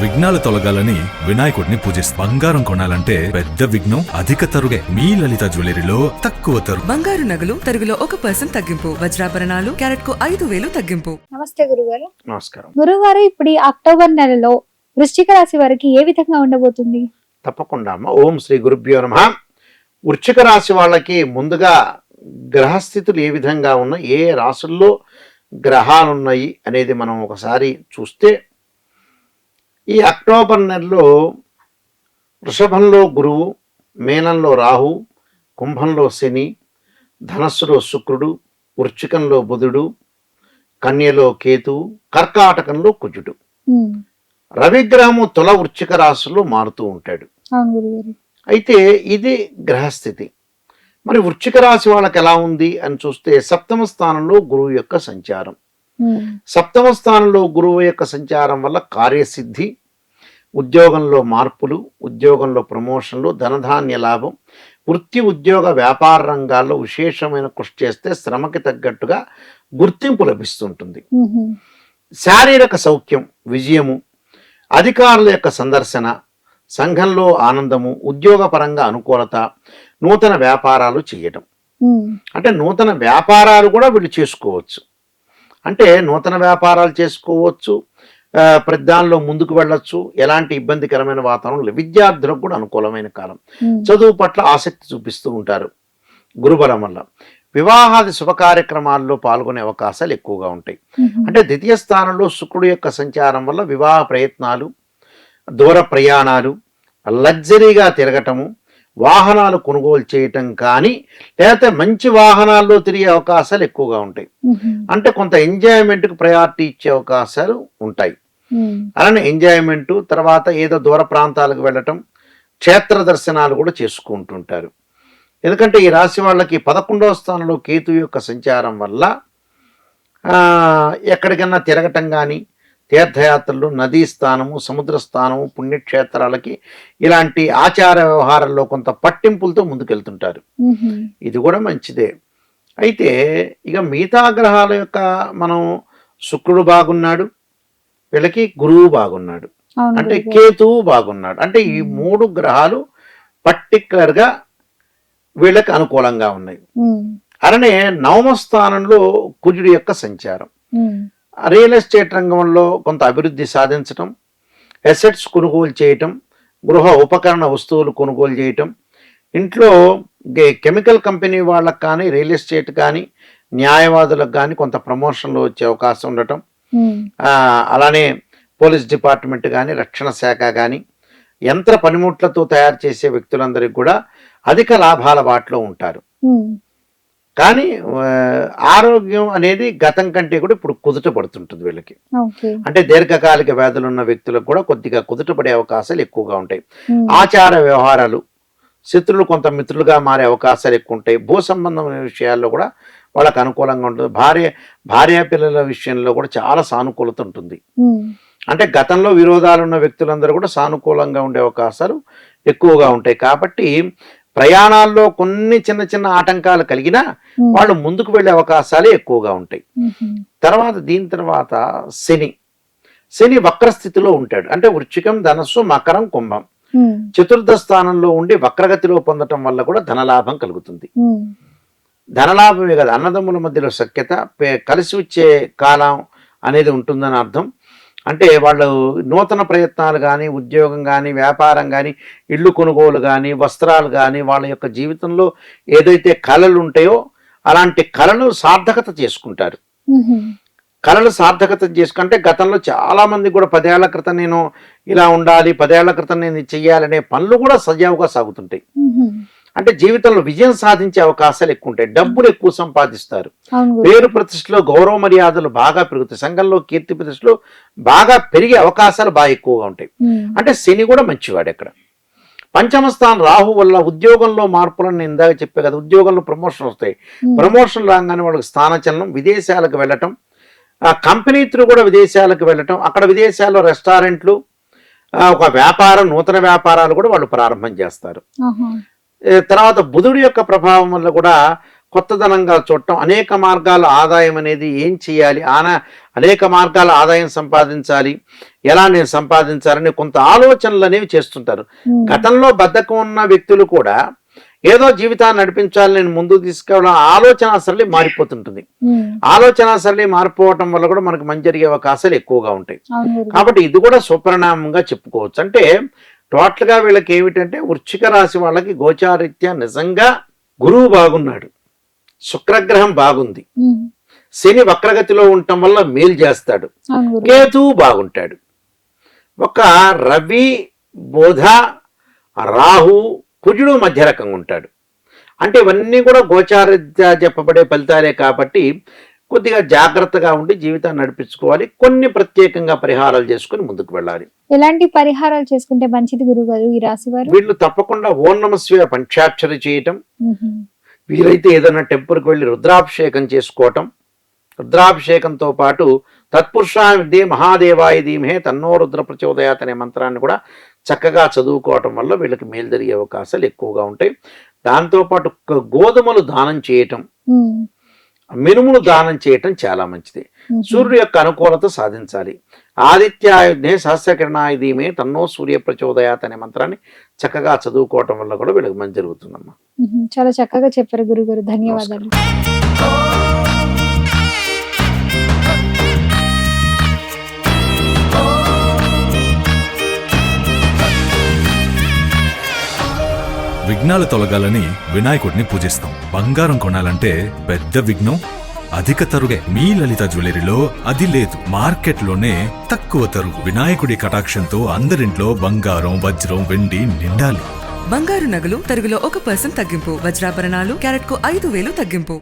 విఘ్నాలు తొలగాలని వినాయకుడిని పూజిస్తారు. బంగారం కొనాలంటే పెద్ద విఘ్నం అధిక తరుగే. మీ లలిత జ్యువెలరీలో తక్కువ తరుగు. బంగారు నగలు తరుగులో 1% తగ్గింపు. వజ్రాభరణాలు క్యారెట్ కు 5,000 తగ్గింపు. నమస్తే గురుగారు. నమస్కారం గురుగారు, ఇప్పుడు ఈ అక్టోబర్ నెలలో వృశ్చిక రాశి వారికి ఏ విధంగా ఉండబోతుంది? తప్పకుండా అమ్మ. ఓం శ్రీ గురుభ్యో నమః. వృశ్చిక రాశి వాళ్ళకి ముందుగా గ్రహస్థితులు ఏ విధంగా ఉన్నాయి, ఏ రాశుల్లో గ్రహాలు ఉన్నాయి అనేది మనం ఒకసారి చూస్తే, ఈ అక్టోబర్ నెలలో వృషభంలో గురువు, మీనంలో రాహు, కుంభంలో శని, ధనస్సులో శుక్రుడు, వృశ్చికంలో బుధుడు, కన్యలో కేతువు, కర్కాటకంలో కుజుడు. రవిగ్రహము తుల వృశ్చిక రాశిలో మారుతూ ఉంటాడు. అయితే ఇది గ్రహస్థితి. మరి వృశ్చిక రాశి వాళ్ళకి ఎలా ఉంది అని చూస్తే, సప్తమ స్థానంలో గురువు యొక్క సంచారం. సప్తమ స్థానంలో గురువు యొక్క సంచారం వల్ల కార్యసిద్ధి, ఉద్యోగంలో మార్పులు, ఉద్యోగంలో ప్రమోషన్లు, ధనధాన్య లాభం, వృత్తి ఉద్యోగ వ్యాపార రంగాల్లో విశేషమైన కృషి చేస్తే శ్రమకి తగ్గట్టుగా గుర్తింపు లభిస్తుంటుంది. శారీరక సౌఖ్యం, విజయము, అధికారుల యొక్క సందర్శన, సంఘంలో ఆనందము, ఉద్యోగపరంగా అనుకూలత, నూతన వ్యాపారాలు చేయటం. అంటే నూతన వ్యాపారాలు కూడా వీళ్ళు చేసుకోవచ్చు. అంటే నూతన వ్యాపారాలు చేసుకోవచ్చు, దానిలో ముందుకు వెళ్ళొచ్చు. ఎలాంటి ఇబ్బందికరమైన వాతావరణం. విద్యార్థులకు కూడా అనుకూలమైన కాలం. చదువు పట్ల ఆసక్తి చూపిస్తూ ఉంటారు గురుబలం వల్ల. వివాహాది శుభ కార్యక్రమాల్లో పాల్గొనే అవకాశాలు ఎక్కువగా ఉంటాయి. అంటే ద్వితీయ స్థానంలో శుక్రుడు యొక్క సంచారం వల్ల వివాహ ప్రయత్నాలు, దూర ప్రయాణాలు, లగ్జరీగా తిరగటము, వాహనాలు కొనుగోలు చేయటం కానీ, లేకపోతే మంచి వాహనాల్లో తిరిగే అవకాశాలు ఎక్కువగా ఉంటాయి. అంటే కొంత ఎంజాయ్మెంట్కి ప్రయారిటీ ఇచ్చే అవకాశాలు ఉంటాయి. అలానే ఎంజాయ్మెంట్ తర్వాత ఏదో దూర ప్రాంతాలకు వెళ్ళటం, క్షేత్ర దర్శనాలు కూడా చేసుకుంటుంటారు. ఎందుకంటే ఈ రాశి వాళ్ళకి 11వ స్థానంలో కేతు యొక్క సంచారం వల్ల ఎక్కడికన్నా తిరగటం కానీ, తీర్థయాత్రలు, నదీ స్థానము, సముద్ర స్థానము, పుణ్యక్షేత్రాలకి ఇలాంటి ఆచార వ్యవహారాల్లో కొంత పట్టింపులతో ముందుకెళ్తుంటారు. ఇది కూడా మంచిదే. అయితే ఇక మిగతా గ్రహాల యొక్క మనం శుక్రుడు బాగున్నాడు, వీళ్ళకి గురువు బాగున్నాడు, అంటే కేతువు బాగున్నాడు. అంటే ఈ 3 గ్రహాలు పర్టికులర్గా వీళ్ళకి అనుకూలంగా ఉన్నాయి. అలానే 9వ స్థానంలో కుజుడి యొక్క సంచారం. రియల్ ఎస్టేట్ రంగంలో కొంత అభివృద్ధి సాధించటం, అసెట్స్ కొనుగోలు చేయటం, గృహ ఉపకరణ వస్తువులు కొనుగోలు చేయటం, ఇంట్లో కెమికల్ కంపెనీ వాళ్ళకి కానీ, రియల్ ఎస్టేట్ కానీ, న్యాయవాదులకు కానీ కొంత ప్రమోషన్లు వచ్చే అవకాశం ఉండటం. అలానే పోలీస్ డిపార్ట్మెంట్ కానీ, రక్షణ శాఖ కానీ, యంత్ర పనిముట్లతో తయారు చేసే వ్యక్తులందరికీ కూడా అధిక లాభాల బాటలో ఉంటారు. కానీ ఆరోగ్యం అనేది గతం కంటే కూడా ఇప్పుడు కుదుట పడుతుంటుంది వీళ్ళకి. అంటే దీర్ఘకాలిక వ్యాధులు ఉన్న వ్యక్తులకు కూడా కొద్దిగా కుదుట పడే అవకాశాలు ఎక్కువగా ఉంటాయి. ఆచార వ్యవహారాలు, శత్రులు కొంత మిత్రులుగా మారే అవకాశాలు ఎక్కువ ఉంటాయి. భూ సంబంధమైన విషయాల్లో కూడా వాళ్ళకి అనుకూలంగా ఉంటుంది. భార్య పిల్లల విషయంలో కూడా చాలా సానుకూలత ఉంటుంది. అంటే గతంలో విరోధాలు ఉన్న వ్యక్తులందరూ కూడా సానుకూలంగా ఉండే అవకాశాలు ఎక్కువగా ఉంటాయి. కాబట్టి ప్రయాణాల్లో కొన్ని చిన్న చిన్న ఆటంకాలు కలిగినా వాళ్ళు ముందుకు వెళ్ళే అవకాశాలే ఎక్కువగా ఉంటాయి. దీని తర్వాత శని వక్రస్థితిలో ఉంటాడు. అంటే వృశ్చికం, ధనస్సు, మకరం, కుంభం చతుర్థ స్థానంలో ఉండి వక్రగతిలో పొందటం వల్ల కూడా ధనలాభం కలుగుతుంది. ధనలాభమే కదా, అన్నదమ్ముల మధ్యలో సఖ్యత, కలిసి వచ్చే కాలం అనేది ఉంటుందని అర్థం. అంటే వాళ్ళు నూతన ప్రయత్నాలు కానీ, ఉద్యోగం కానీ, వ్యాపారం కానీ, ఇళ్ళు కొనుగోలు కానీ, వస్త్రాలు కానీ, వాళ్ళ యొక్క జీవితంలో ఏదైతే కళలు ఉంటాయో అలాంటి కళలు సార్థకత చేసుకుంటారు. కళలు సార్థకత చేసుకుంటే గతంలో చాలా మంది కూడా 10 ఏళ్ల క్రితం నేను ఇలా ఉండాలి, 10 ఏళ్ల క్రితం నేను చెయ్యాలనే పనులు కూడా సజావుగా సాగుతుంటాయి. అంటే జీవితంలో విజయం సాధించే అవకాశాలు ఎక్కువ ఉంటాయి. డబ్బులు ఎక్కువ సంపాదిస్తారు. పేరు ప్రతిష్టలో గౌరవ మర్యాదలు బాగా పెరుగుతాయి. సంఘంలో కీర్తి ప్రతిష్టలు బాగా పెరిగే అవకాశాలు బాగా ఎక్కువగా ఉంటాయి. అంటే శని కూడా మంచివాడు. ఇక్కడ పంచమ స్థానం రాహు వల్ల ఉద్యోగంలో మార్పులను నేను ఇందాక చెప్పే కదా, ఉద్యోగంలో ప్రమోషన్ వస్తాయి. ప్రమోషన్ రాగానే వాళ్ళకి స్థానచలనం, విదేశాలకు వెళ్ళటం, కంపెనీ త్రూ కూడా విదేశాలకు వెళ్ళటం, అక్కడ విదేశాల్లో రెస్టారెంట్లు, ఒక వ్యాపారం, నూతన వ్యాపారాలు కూడా వాళ్ళు ప్రారంభం చేస్తారు. తర్వాత బుధుడి యొక్క ప్రభావం వల్ల కూడా కొత్తదనంగా చూడటం, అనేక మార్గాల ఆదాయం అనేది ఏం చేయాలి, అనేక మార్గాల ఆదాయం సంపాదించాలి, ఎలా నేను సంపాదించాలని కొంత ఆలోచనలు అనేవి చేస్తుంటారు. గతంలో బద్ధకం ఉన్న వ్యక్తులు కూడా ఏదో జీవితాన్ని నడిపించాలి, నేను ముందుకు తీసుకెళ్ళడం, ఆలోచన సరళి మారిపోతుంటుంది. ఆలోచన సరళి మారిపోవటం వల్ల కూడా మనకు మంచి జరిగే అవకాశాలు ఎక్కువగా ఉంటాయి. కాబట్టి ఇది కూడా సుపరిణామంగా చెప్పుకోవచ్చు. అంటే టోటల్ గా వీళ్ళకి ఏమిటంటే వృశ్చిక రాశి వాళ్ళకి గోచారీత్యా నిజంగా గురువు బాగున్నాడు, శుక్రగ్రహం బాగుంది, శని వక్రగతిలో ఉండటం వల్ల మేలు చేస్తాడు, కేతువు బాగుంటాడు. ఒక రవి, బుధ, రాహు, కుజుడు మధ్య రకంగా ఉంటాడు. అంటే ఇవన్నీ కూడా గోచారీత్యా చెప్పబడే ఫలితాలే కాబట్టి కొద్దిగా జాగ్రత్తగా ఉండి జీవితాన్ని నడిపించుకోవాలి. కొన్ని ప్రత్యేకంగా పరిహారాలు చేసుకుని ముందుకు వెళ్ళాలి. ఎలాంటి పరిహారాలు చేసుకుంటే మంచిది గురుగారు ఈ రాశి వారు? వీళ్ళు తప్పకుండా ఓం నమః శివాయ పంచాక్షరి చేయటం, వీలైతే ఏదైనా టెంపుల్కి వెళ్ళి రుద్రాభిషేకం చేసుకోవటం, రుద్రాభిషేకంతో పాటు తత్పురుషాయ విద్యే మహాదేవాయ ధీమహే తన్నో రుద్ర ప్రచోదయాత్ అనే మంత్రాన్ని కూడా చక్కగా చదువుకోవటం వల్ల వీళ్ళకి మేలు జరిగే అవకాశాలు ఎక్కువగా ఉంటాయి. దాంతోపాటు గోధుమలు దానం చేయటం, మినుములు దానం చేయటం చాలా మంచిది. సూర్యుడు యొక్క అనుకూలత సాధించాలి. ఆదిత్యాయుధే సహస్రకిరణాయ ధీమే తన్నో సూర్య ప్రచోదయాత్ అనే మంత్రాన్ని చక్కగా చదువుకోవటం వల్ల కూడా వీళ్ళకి మంచి జరుగుతుందమ్మా. చాలా చక్కగా చెప్పారు గురుగారు, ధన్యవాదాలు. విఘ్నాలు తొలగాలని వినాయకుడిని పూజిస్తాం. బంగారం కొనాలంటే పెద్ద విఘ్నం అధిక తరుగే. మీ లలిత జ్యువెలరీలో అది లేదు. మార్కెట్లోనే తక్కువ తరుగు. వినాయకుడి కటాక్షంతో అందరింట్లో బంగారం, వజ్రం, వెండి నిండాలి. బంగారు నగలు తరుగులో 1% తగ్గింపు. వజ్రాభరణాలు క్యారెట్ కు 5,000 తగ్గింపు.